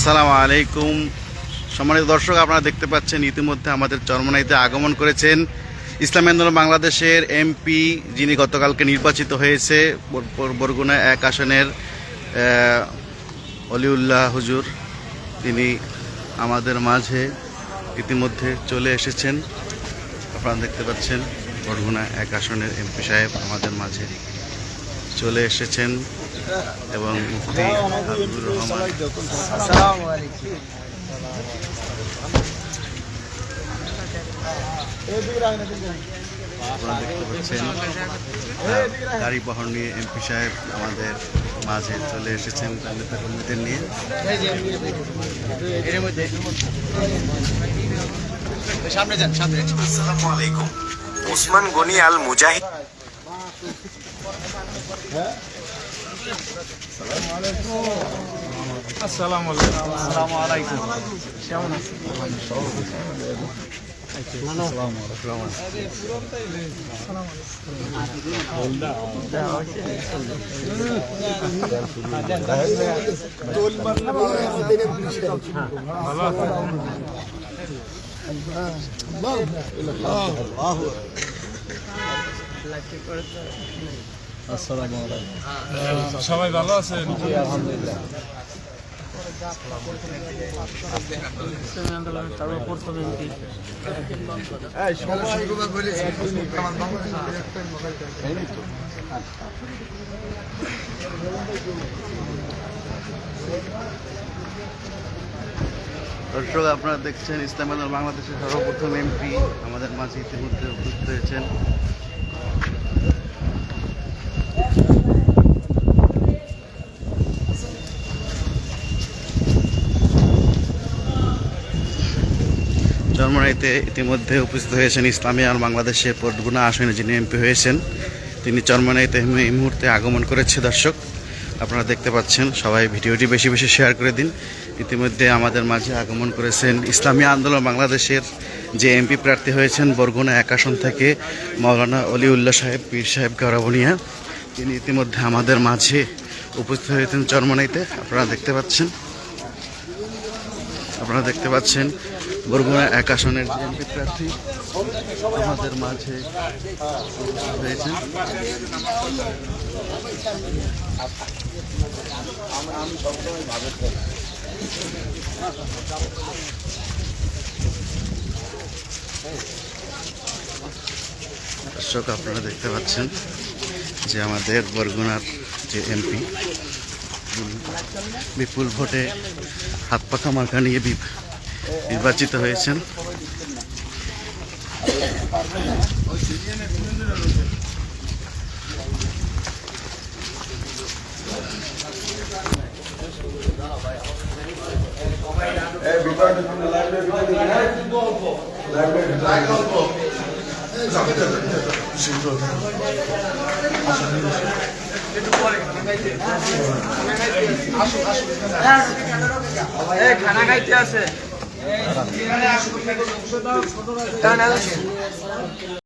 আসসালামু আলাইকুম। সম্মানিত দর্শক, আপনারা দেখতে পাচ্ছেন ইতিমধ্যে আমাদের চরমোনাইতে আগমন করেছেন ইসলামী আন্দোলন বাংলাদেশের এমপি, যিনি গতকালকে নির্বাচিত হয়েছে বরগুনা 1 আসনের অলিউল্লাহ হুজুর। তিনি আমাদের মাঝে ইতিমধ্যে চলে এসেছেন। আপনারা দেখতে পাচ্ছেন বরগুনা 1 আসনের এমপি সাহেব আমাদের মাঝে চলে এসেছেন এবং মুফতি আব্দুর রহমান আপনারা দেখতে পাচ্ছেন গাড়ি বহর নিয়ে এমপি সাহেব আমাদের মাঝে চলে এসেছেন তার নেতাকর্মীদের নিয়ে। আসসালামু আলাইকুম। ওসমান গনি আল মুজাহিদ। আসসালামু আলাইকুম। কেমন আছেন? সবাই ভালো আছেন? আলহামদুলিল্লাহ। দর্শক, আপনারা দেখছেন ইসলামী আন্দোলন বাংলাদেশের সর্বপ্রথম এমপি আমাদের মাঝে ইতিমধ্যে উপস্থিত হয়েছেন। চরমোনাইতে ইতিমধ্যে উপস্থিত হয়েছেন ইসলামী আন্দোলন বাংলাদেশের বরগুনা আসনে যিনি এমপি হয়েছেন, তিনি চরমোনাইতে এই মুহূর্তে আগমন করেছে। দর্শক, আপনারা দেখতে পাচ্ছেন, সবাই ভিডিওটি বেশি বেশি শেয়ার করে দিন। ইতিমধ্যে আমাদের মাঝে আগমন করেছেন ইসলামী আন্দোলন বাংলাদেশের যে এমপি প্রার্থী হয়েছেন বরগুনা 1 আসন থেকে মাওলানা অলিউল্লাহ সাহেব, পীর সাহেব গারাবনিয়া। তিনি ইতিমধ্যে আমাদের মাঝে উপস্থিত হয়েছেন চরমোনাইতে। আপনারা দেখতে পাচ্ছেন বরগুনা 1 আসনের যে এমপি প্রার্থী আমাদের মাঝে হয়েছেন। দর্শক, আপনারা দেখতে পাচ্ছেন যে আমাদের বরগুনার যে এমপি বিপুল ভোটে হাত পাখা মার্কা নিয়ে নির্বাচিত হয়েছেন। খানা খাইতে আছে।